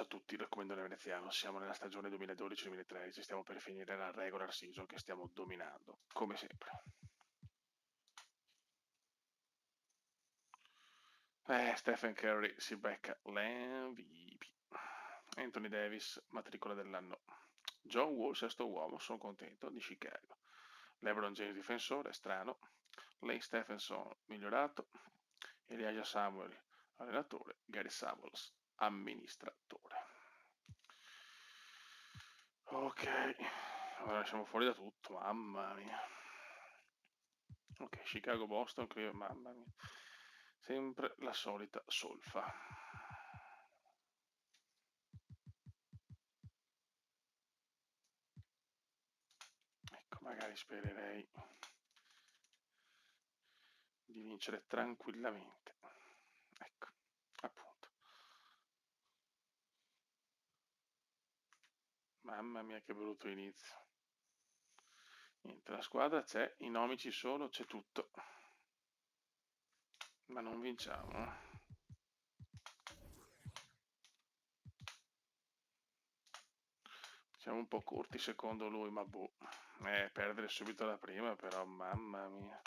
Ciao a tutti, da Commendatore Veneziano, siamo nella stagione 2012-2013, stiamo per finire la regular season che stiamo dominando, come sempre. Stephen Curry si becca l'MVP. Anthony Davis, matricola dell'anno. John Wall, sesto uomo, sono contento, di Chicago. LeBron James, difensore, strano. Lane Stephenson, migliorato. Elijah Samuel, allenatore. Gary Samuels, amministratore. Ok, allora siamo fuori da tutto, mamma mia. Ok, Chicago-Boston, mamma mia. Sempre la solita solfa. Ecco, magari spererei di vincere tranquillamente. Ecco, appunto. Mamma mia, che brutto inizio. Niente, la squadra c'è, i nomi ci sono, c'è tutto. Ma non vinciamo. Siamo un po' corti secondo lui, ma boh. Perdere subito la prima, però, mamma mia.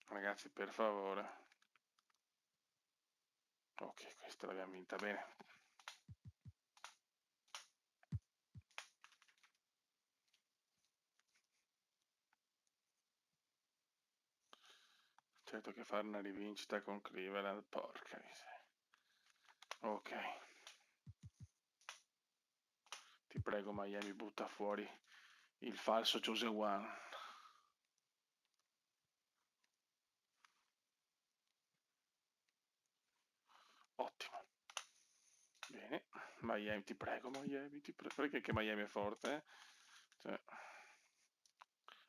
Ragazzi, per favore. Ok, questa l'abbiamo vinta bene. Certo che fare una rivincita con Cleveland, porca miseria. Ok. Ti prego, Miami, butta fuori il falso Jose One. Ottimo. Bene. Miami, ti prego, Miami, ti prego. Perché che Miami è forte, eh? Cioè,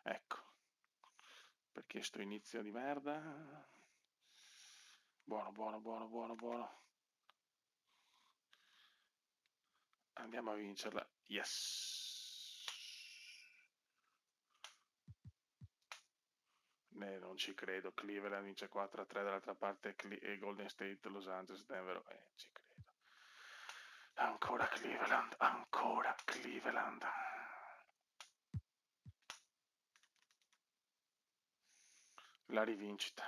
ecco. Perché sto inizio di merda. Buono, buono, buono, buono, buono. Andiamo a vincerla. Yes. Non ci credo. Cleveland vince 4-3, dall'altra parte Golden State, Los Angeles, Denver. Ci credo. Ancora Cleveland, ancora Cleveland. La rivincita.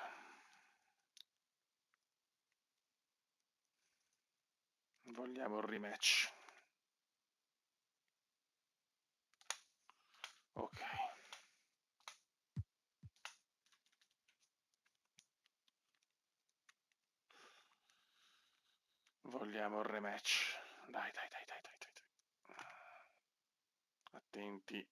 Vogliamo il rematch. Ok. Vogliamo il rematch. Dai, dai, dai, dai, dai, dai. Attenti.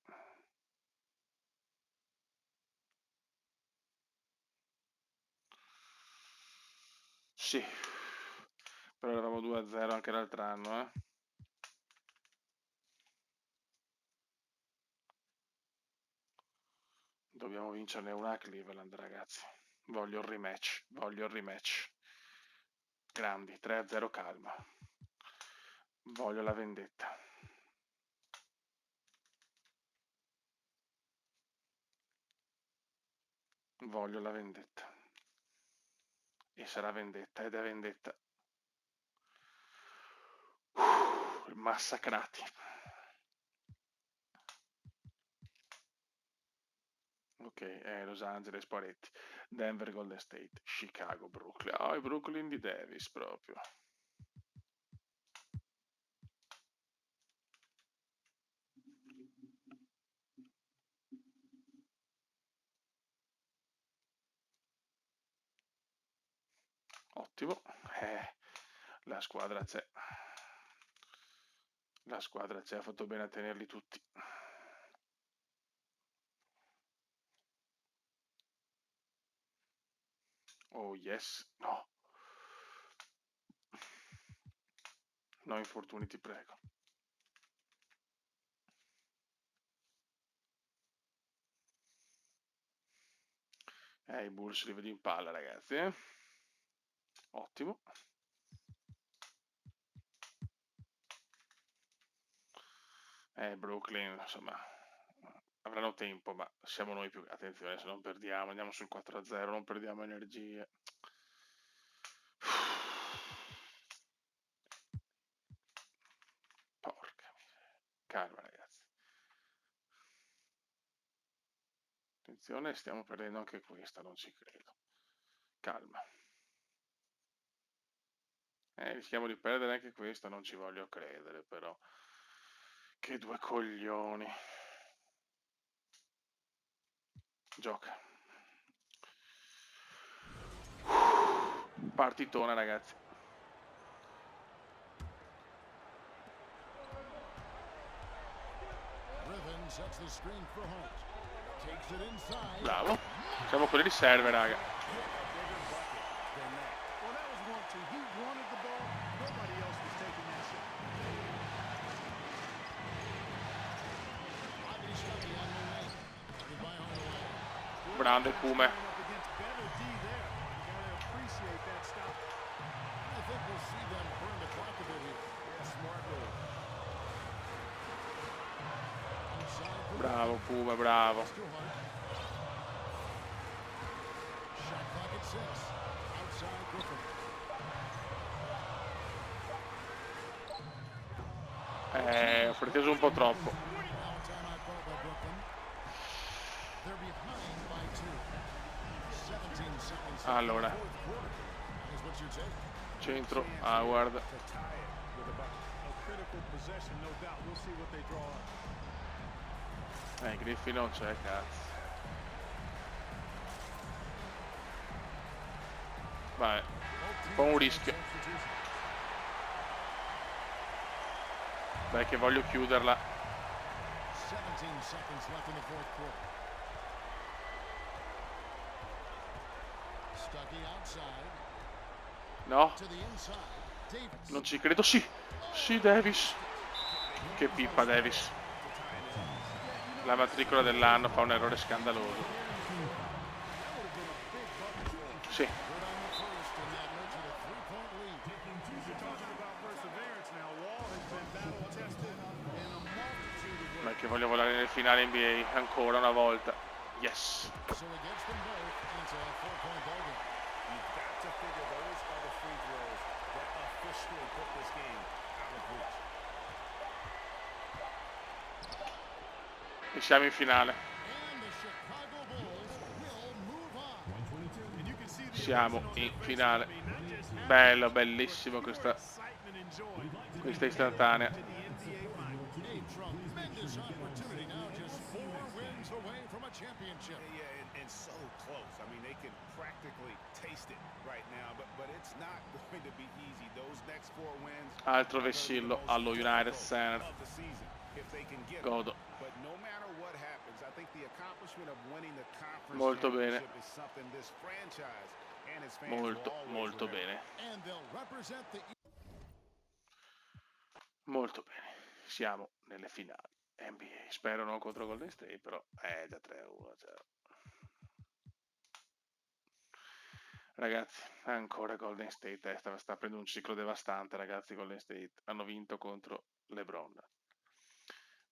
Sì. Però eravamo 2-0 anche l'altro anno, eh. Dobbiamo vincerne una a Cleveland, ragazzi. Voglio il rematch, voglio il rematch. Grandi, 3-0 calma. Voglio la vendetta. Voglio la vendetta. E sarà vendetta, ed è vendetta. Massacrati. Ok, Los Angeles, Paretti, Denver, Golden State, Chicago, Brooklyn. Oh, i Brooklyn di Davis proprio. Ottimo. La squadra c'è. La squadra c'è, ha fatto bene a tenerli tutti. Oh yes, no. No infortuni, ti prego. I Bulls li vedo in palla, ragazzi, eh? Ottimo. Brooklyn, insomma, avranno tempo, ma siamo noi più... Attenzione, se non perdiamo, andiamo sul 4-0, non perdiamo energie. Porca miseria. Calma, ragazzi. Attenzione, stiamo perdendo anche questa, non ci credo. Calma. Rischiamo di perdere anche questa, non ci voglio credere, però. Che due coglioni. Gioca. Partitona, ragazzi. Bravo. Siamo quelli di serve, raga. Grande Pume. Bravo Pume, bravo. Ho preteso un po' troppo. Allora, centro, Howard. Griffin non c'è, cazzo. Vai, un po' un rischio. Dai che voglio chiuderla. No, non ci credo. Sì, sì, Davis. Che pippa Davis. La matricola dell'anno fa un errore scandaloso. Sì. Ma che voglio volare nel finale NBA ancora una volta. Yes. E siamo in finale. Siamo in finale. Bello, bellissimo questa istantanea. Altro vessillo allo United Center. Godo. Molto bene. Molto, molto bene. Molto bene. Siamo nelle finali NBA. Spero non contro Golden State, però è già 3-1. Cioè. Ragazzi, ancora Golden State sta prendendo un ciclo devastante, ragazzi. Golden State hanno vinto contro LeBron.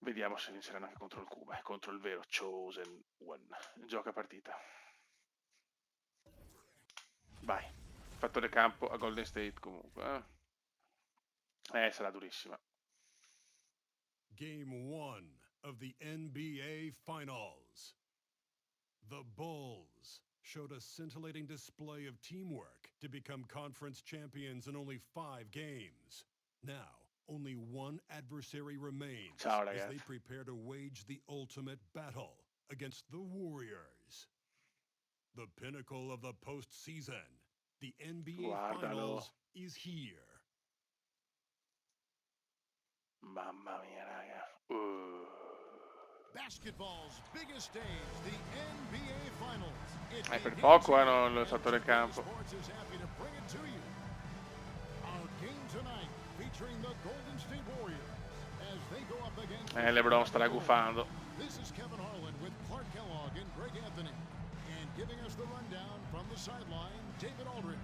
Vediamo se vinceranno anche contro il Cuba, contro il vero Chosen One. Gioca partita. Vai. Fattore campo a Golden State comunque. Sarà durissima. Game 1 of the NBA Finals. The Bulls showed a scintillating display of teamwork to become conference champions in only 5 games. Now, only one adversary remains as they prepare to wage the ultimate battle against the Warriors. The pinnacle of the postseason, the NBA Finals, is here. Mamma mia, raga. Basketball's biggest stage, the NBA Finals. Per poco hanno il fattore campo. LeBron starà gufando. This is Kevin Harlan with Clark Kellogg and Greg Anthony. And giving us the rundown from the sideline, David Aldridge.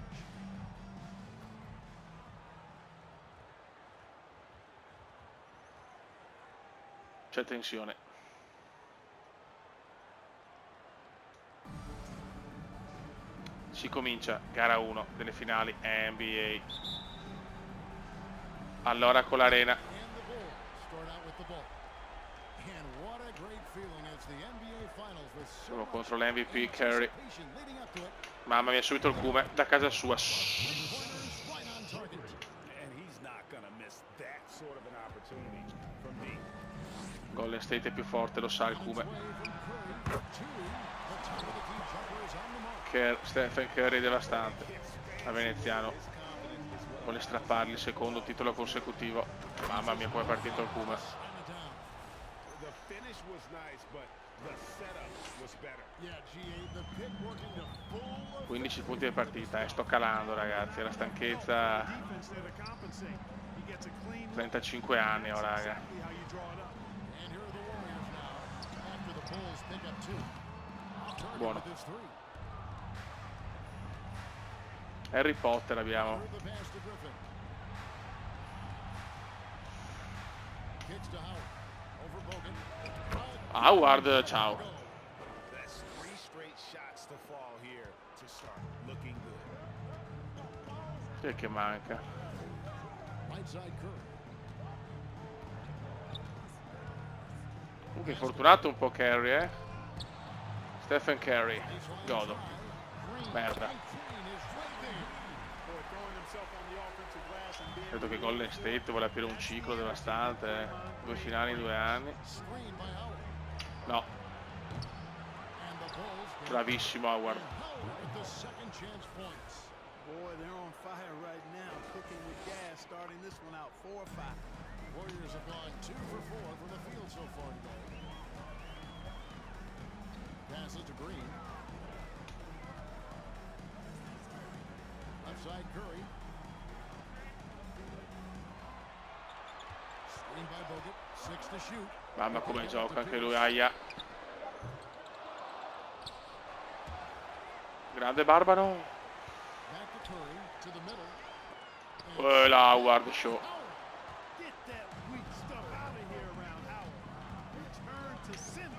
C'è tensione. Si comincia, gara 1 delle finali NBA. Allora con l'Arena. Siamo contro l'MVP Curry. Mamma mia, subito il cume da casa sua. Golden State è più forte, lo sa il cume. Stephen Curry devastante. A veneziano vuole strappargli il secondo titolo consecutivo. Mamma mia, come è partito il cume. 15 punti di partita, sto calando ragazzi, la stanchezza. 35 anni oh raga. Buono. Harry Potter abbiamo. Howard, ciao. Chi è che manca? Comunque è fortunato un po' Curry, eh? Stephen Curry, godo. Merda. Credo che Golden State vuole aprire un ciclo devastante, 2 finali in 2 anni. No. Bravissimo Howard. Warriors have gone 2 for 4 from the field so far today. Passes to Green. Left side Curry. Screen by Bogut. 6 to shoot. Mamma come gioca anche lui, aia. Grande Barbaro. La Howard show.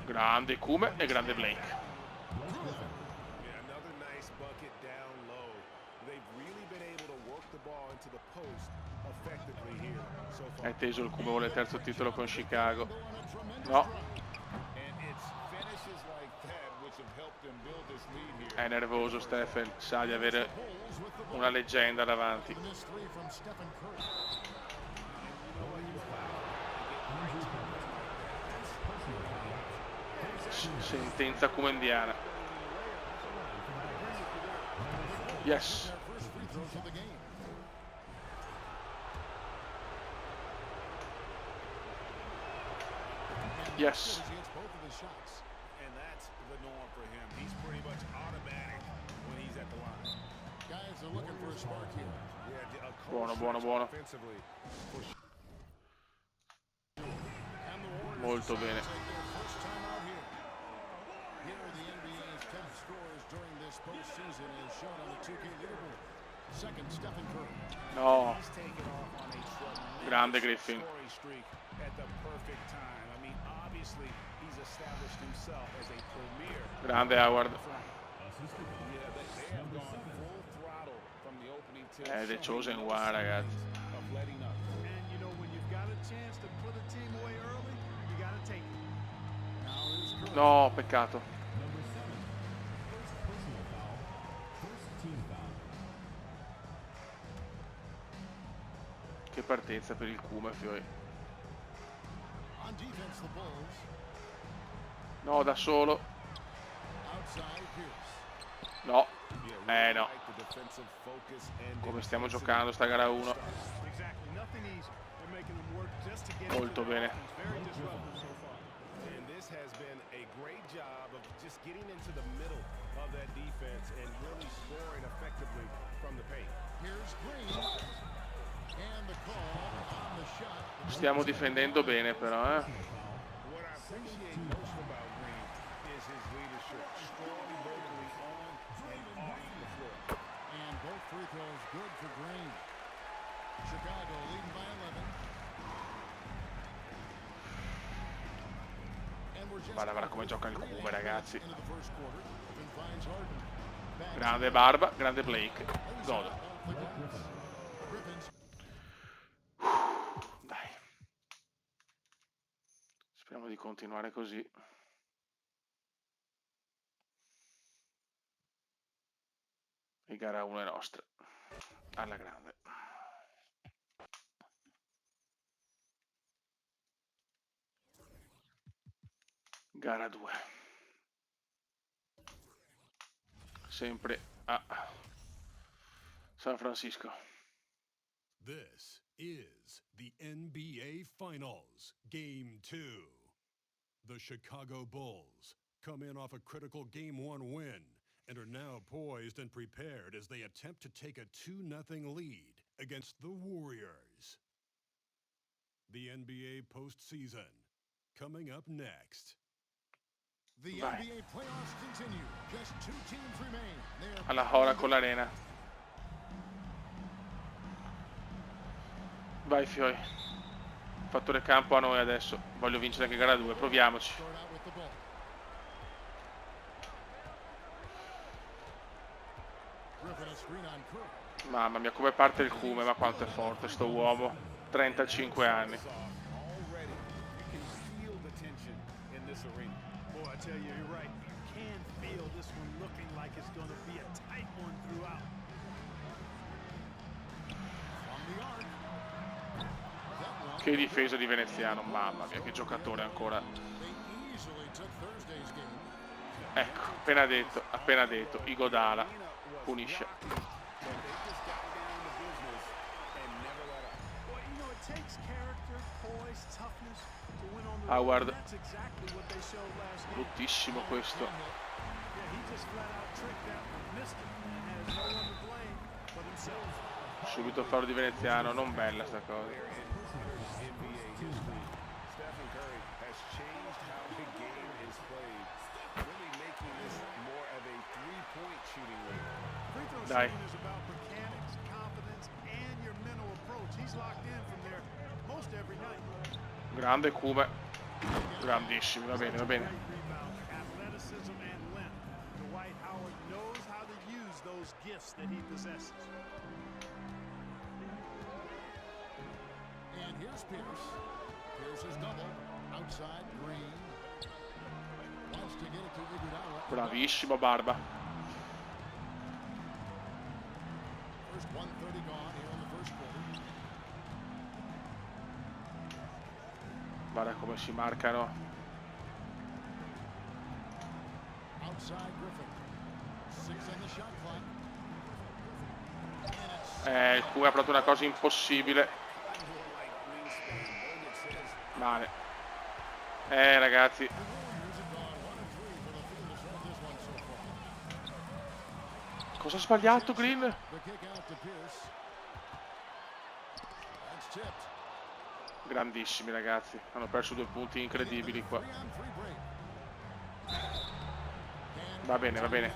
Grande Kume e grande Blake. È teso il Kume, vuole il terzo titolo con Chicago. No. È nervoso Stephen, sa di avere una leggenda davanti. Sentenza kumendiana. Yes. Yes. Buono, buono, buono. Molto bene. No. Grande Griffin. Grande Howard. The Chosen One, ragazzi. No, peccato. Che partenza per il Kume, Fioi. No, da solo. No. No. Come stiamo giocando sta gara 1. Molto bene. Stiamo difendendo bene però, Guarda come gioca il Kume, ragazzi. Grande Barba, grande Blake. Godo. Dai. Speriamo di continuare così. E gara 1 è nostra. Alla grande. Gara 2. Sempre a San Francisco. This is the NBA Finals, Game 2. The Chicago Bulls come in off a critical Game 1 win and are now poised and prepared as they attempt to take a 2-0 lead against the Warriors. The NBA postseason coming up next. The NBA playoffs continue. Just 2 teams remain. Alla Oracle Arena. Vai Fioi. Fattore campo a noi adesso. Voglio vincere anche gara 2, proviamoci. Mamma mia, come parte il cume, ma quanto è forte sto uomo. 35 anni. Che difesa di Veneziano, mamma mia, che giocatore ancora. Ecco, appena detto, Iguodala punisce. Howard, bruttissimo questo. Subito fallo di Veneziano, non bella sta cosa. Dai. Grande Cuba. Grandissimi, va bene, va bene. Bravissimo Barba. Guarda come si marcano. Il Cuba ha proprio una cosa impossibile. Male. Ragazzi. Cosa ha sbagliato Green? Grandissimi ragazzi, hanno perso 2 punti incredibili qua. Va bene, va bene.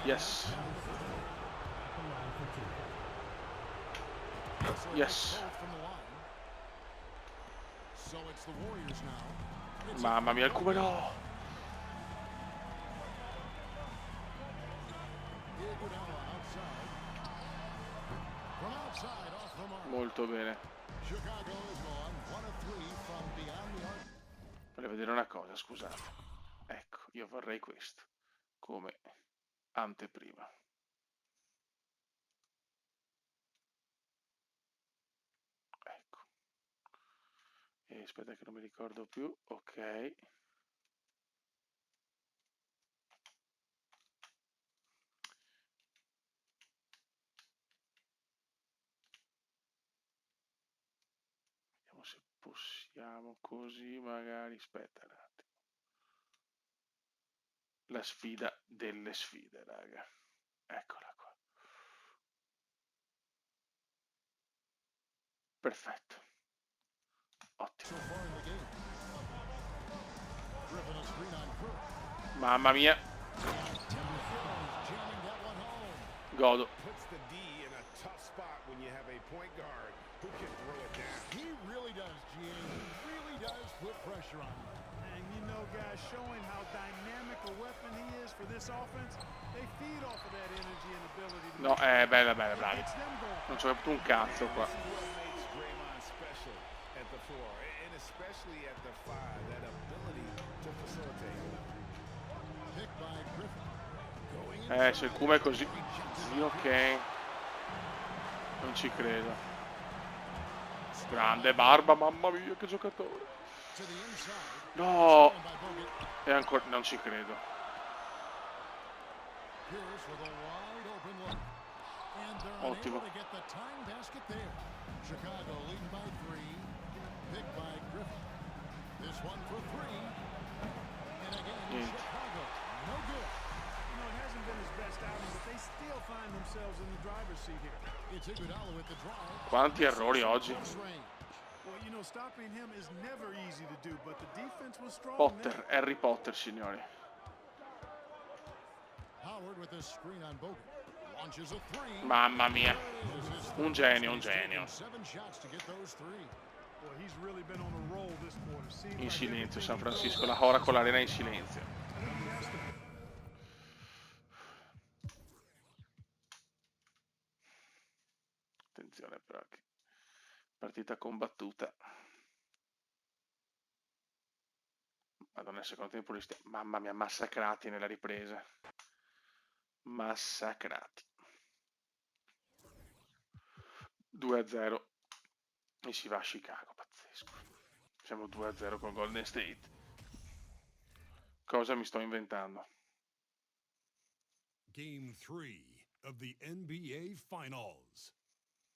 Yes. Yes. Mamma mia, il Cuba no! Molto bene. Voglio vedere una cosa, scusate. Ecco, io vorrei questo come anteprima. Ecco. E aspetta che non mi ricordo più. Ok. Se possiamo così magari, aspetta un attimo. La sfida delle sfide, raga, eccola qua. Perfetto, ottimo. Mamma mia, godo. put pressure on him. And you know, guys, showing how dynamic a weapon he is for this offense, they feed off of that energy and ability to No, bella, it bravi. gets them going. Non ci ho capito un cazzo qua. This is what makes Draymond special at the 4, and especially at the 5, that ability to facilitate. Picked by Griffin. Going Se il Kuma è così. Sì, ok. Non ci credo. Grande Barba, mamma mia, che giocatore. to the inside. No! Stolen by Bogut. E ancora non ci credo. Pierce with a wide open look. And they're Ottimo. unable to get the tying basket there. Chicago leading by 3. Picked by Griffin. This one for 3. And again, Niente. Chicago. No good. You know, it hasn't been his best outing, but they still find themselves in the driver's seat here. It's Iguodala with the drive. Quanti errori oggi. Close range. Well, you know, stopping him is never easy to do, but the defense was strong Potter, there. Harry Potter, signori. Howard with a screen on Bogut. Launches a 3. Mamma mia. Is his Un genio, un genio. 7 shots to get those 3. Well, he's really been on a roll this quarter. Seems In like silenzio, everything San he does- Francisco, la Oracle Arena in silenzio. Attenzione però che partita combattuta. Madonna, nel secondo tempo li mamma mia, massacrati nella ripresa. Massacrati. 2-0 e si va a Chicago, pazzesco. Siamo 2-0 con Golden State. Cosa mi sto inventando? Game 3 of the NBA Finals.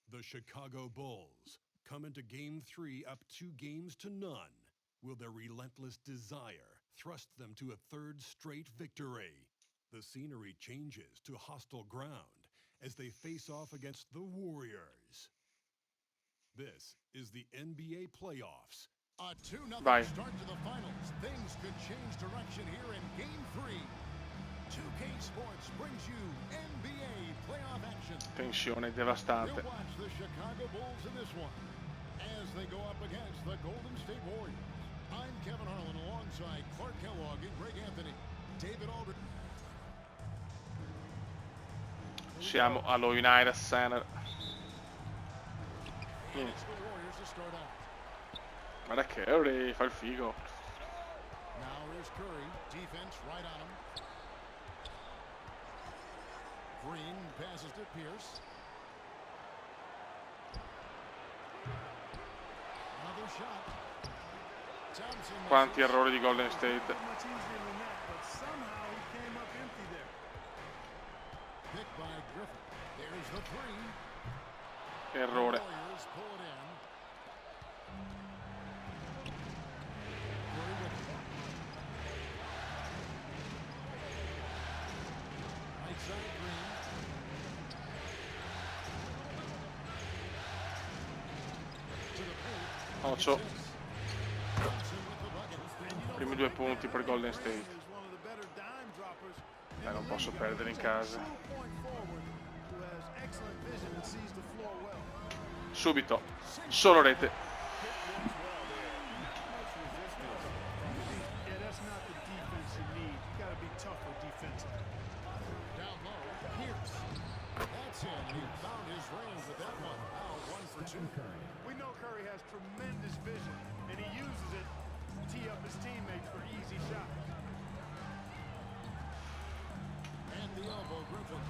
The Chicago Bulls come into Game 3 up 2 games to none. Will their relentless desire thrust them to a third straight victory? The scenery changes to hostile ground as they face off against the Warriors. This is the NBA playoffs. A 2-0 Vai. start to the finals. Things could change direction here in Game 3. 2K Sports brings you NBA playoff action. Tensione You'll devastante. watch the Chicago Bulls in this one as they go up against the Golden State Warriors. I'm Kevin Harlan alongside Clark Kellogg and Greg Anthony. David Aldridge. Siamo allo United Center. And it's the Warriors to start out. Guarda Curry, fa il figo. Now here's Curry. Defense right on him. Green passes to Pierce. Another shot. Thompson. Quanti misses. errori di Golden State. Much easier than that, but somehow he came up empty there. Picked by Griffin. There's the 3. Errore. Warriors pull it in. Curry with it. Right side Green. To the paint. Ocho. Thompson with the bucket. Primi 2 punti per Golden State. Is one of the better dime droppers in Non the posso league. perdere in casa. True point forward who has excellent vision and sees the floor well. Subito. Solo rete. Yeah, that's not the defense you need. You got to be tougher defensively. Down low. Pierce. That's him. He found his range with that one. Now 1 for 2. We know Curry has tremendous vision, and he uses it to tee up his teammates for easy shots. And the elbow, Griffin.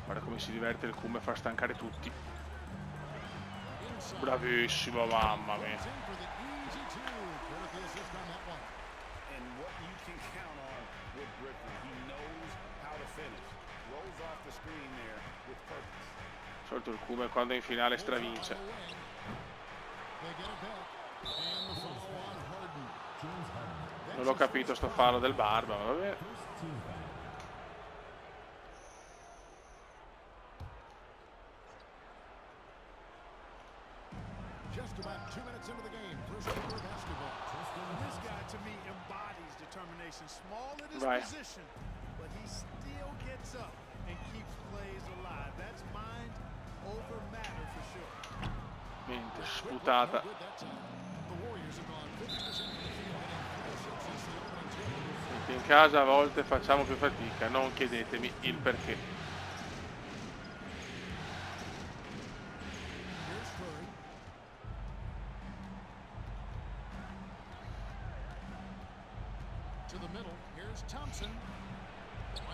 Guarda come si diverte il Kuma a far stancare tutti. Inside. Bravissimo, mamma mia. In for the easy 2. Credit the assist on that one. And what you can count on with Griffin, he knows how to finish. Rolls off the screen there with purpose. Di solito il Kuma quando è in finale stravince. They get it back. And the follow on Harden. Non l'ho capito sto fallo del Barba, ma vabbè. Just about 2 minutes into the game. First quarter basketball. This guy, to me, embodies determination. Small at his Right. position, but he still gets up and keeps plays alive. That's mind over matter for sure. sputata. In casa a volte facciamo più fatica, non chiedetemi il perché.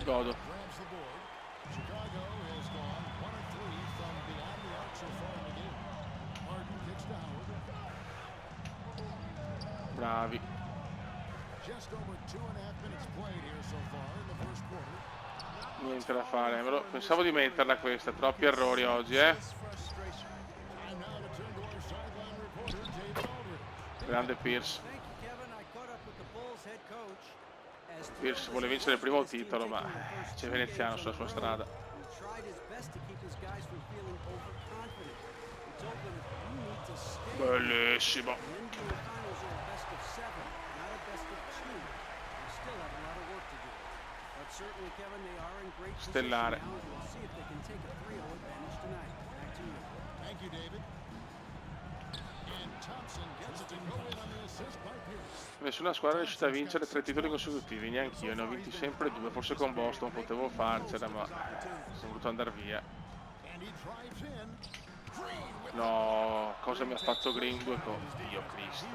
Godo. Bravi. Niente da fare, però pensavo di metterla questa, troppi errori oggi, Grande Pierce. Pierce vuole vincere il primo titolo, ma c'è Veneziano sulla sua strada. Bellissimo. Stellare. Nessuna squadra è riuscita a vincere 3 titoli consecutivi, neanch'io, ne ho vinti sempre 2, forse con Boston potevo farcela, ma sono voluto andare via. No, cosa mi ha fatto Green 2 con... Dio Cristo.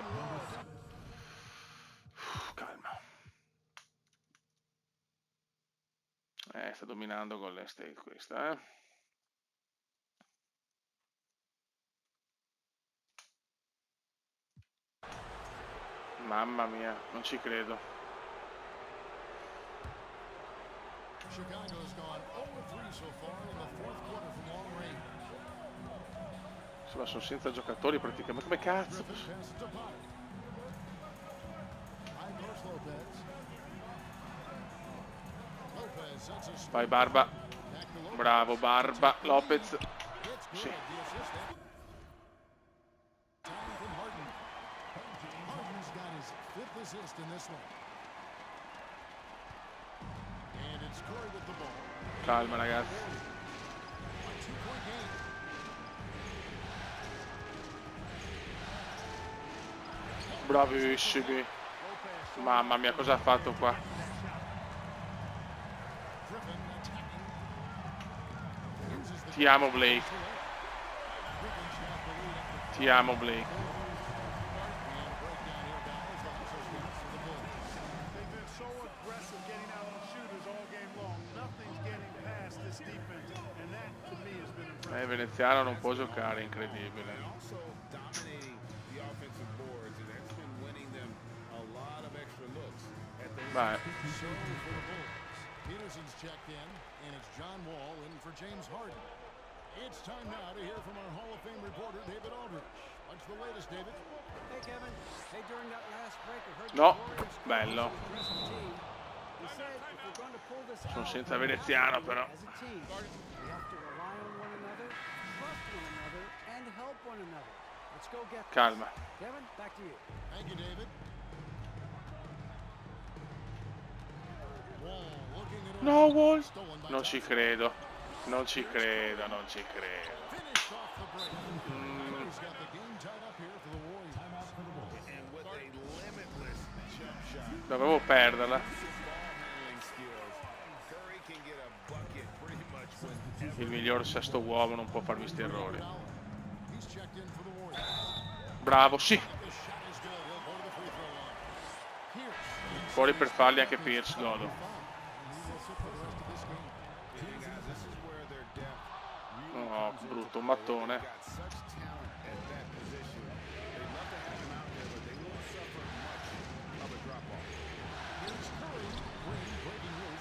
Calma. Sta dominando Golden State questa, Mamma mia, non ci credo. Insomma, sono senza giocatori praticamente. Come cazzo? Vai Barba. Bravo Barba. Lopez. Sì. Calma ragazzi. Bravissimi. Mamma mia, cosa ha fatto qua? Ti amo Blake. Ti amo Blake. Veneziano non può giocare, incredibile. Vai. Peterson's checked in, and it's John Wall in for James Harden. It's time now to hear from our Hall of Fame reporter, David Aldridge. What's the latest, David? Hey, Kevin. Hey, during that last break, I heard no, bello. Sono senza veneziano, però. Calma. Kevin, back to you. Thank you, David. No, Wall. Non ci credo. Non ci credo, non ci credo. Dovevo perderla. Il miglior sesto uomo non può farmi sti errori. Bravo, sì. Fuori per farli anche Pierce, godo. No, brutto, un mattone.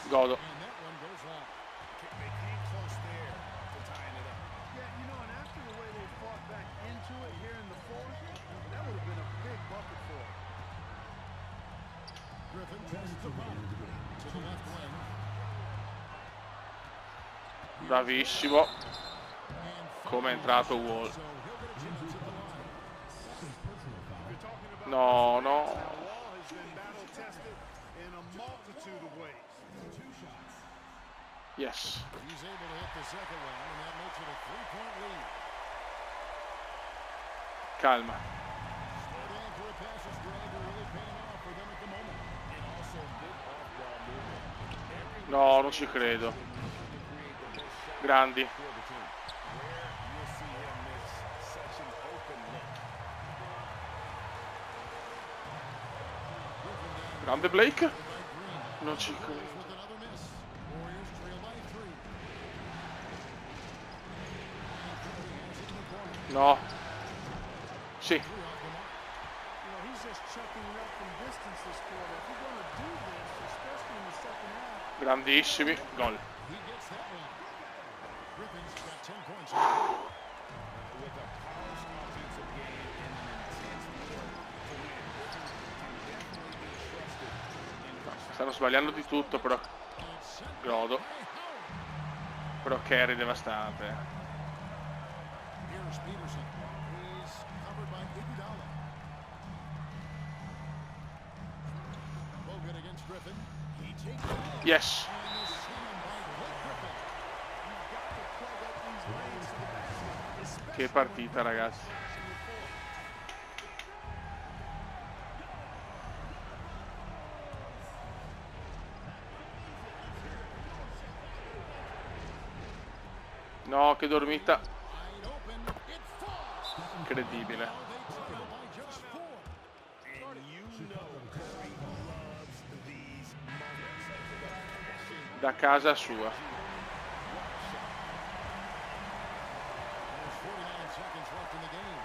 Godo. Bravissimo. Come è entrato Wall. No, no. Yes. Calma. No, non ci credo. Grandi. Grande Blake. Non ci credo. No. Sì. You know, he's just chucking it up from distance this quarter. If you're going to do this, especially in the second half. Grandissimi. Gol. He gets that one. Griffin's got 10 points. With a polished offensive game and an intense effort to win, Griffin can definitely be trusted in clutch. Stanno sbagliando di tutto, però. Godo. Però carry devastante. Here's Peterson. He's covered by Iguodala. Bogut against Griffin. He takes it. Yes. And the slam by Blake Griffin. You've got to plug up these lanes to the basket, especially Che partita, ragazzi. No, che dormita. Wide open. It falls. Incredibile. Now they trail by just 4. And you know Curry loves these moments. Da casa sua. There's 49 seconds left in the game.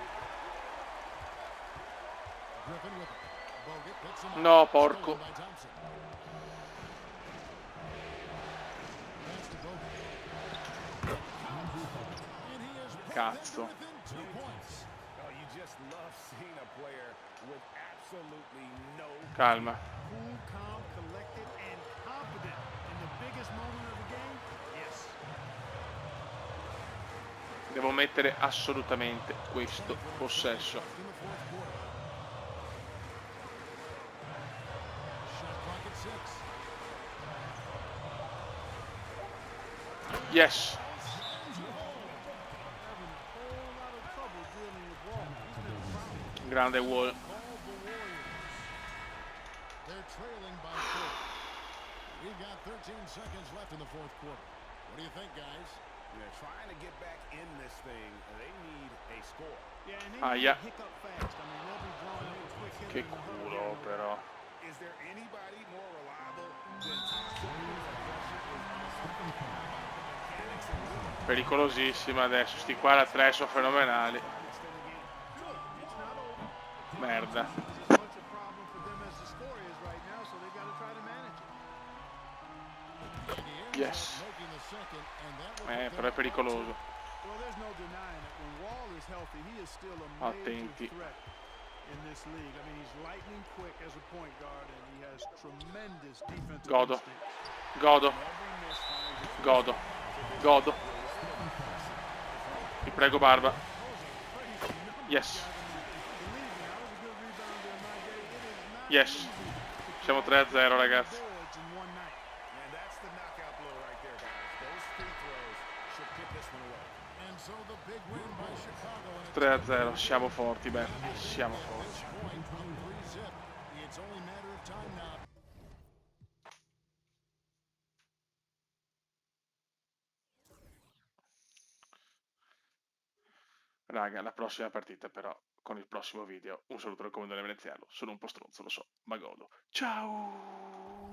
Griffin with it. Bogut picks him up. No, porco. Stolen by Thompson. Pass to Bogut. And he has put them Cazzo. within 2 points. Oh, you just love seeing a player with absolutely no Calma. cool, calm, collected, and confident in the biggest moment of the game. Yes. Devo mettere assolutamente questo possesso. In the fourth quarter. Shot clock at 6. Yes. Having a whole lot of trouble dealing with Wall. He's been fouled. Grande Wall. All the Warriors. They're trailing by 4. We've got 13 seconds left in the fourth quarter. What do you think, guys? They're trying to get back in this thing. They need a score. Yeah, and they Ah, need yeah. to hiccup fast. I mean, they'll be drawing up a quick hitter Che in the huddle culo, here. però. Is there anybody more reliable than Thompson? Mechanics and rhythm. Pericolosissima adesso. Sti qua da 3 sono fenomenali. Merda. As much a problem for them as the score is right now, so they got to try to manage it. And he ends Yes. up making the second, and that was Però è pericoloso. Well, there's no denying that when Wall is healthy, he is still a major Attenti. threat in this league. I mean, he's lightning quick as a point guard, and he has tremendous defensive Godo. instincts. Godo. Godo. Godo. Vi prego, Barba. Yes. Believe me, I was a good rebounder in my day. It is not Yes. easy Siamo 3-0, ragazzi. boards in one night. And that's the knockout blow right there, guys. Those free throws should put this one away. And so the big win by Chicago. And 3-0. Siamo forti, beh. Siamo forti. point on 3-zip. It's only a matter of time now. Raga, la prossima partita però con il prossimo video. Un saluto dal Comandante Veneziano. Sono un po' stronzo, lo so, ma godo. Ciao!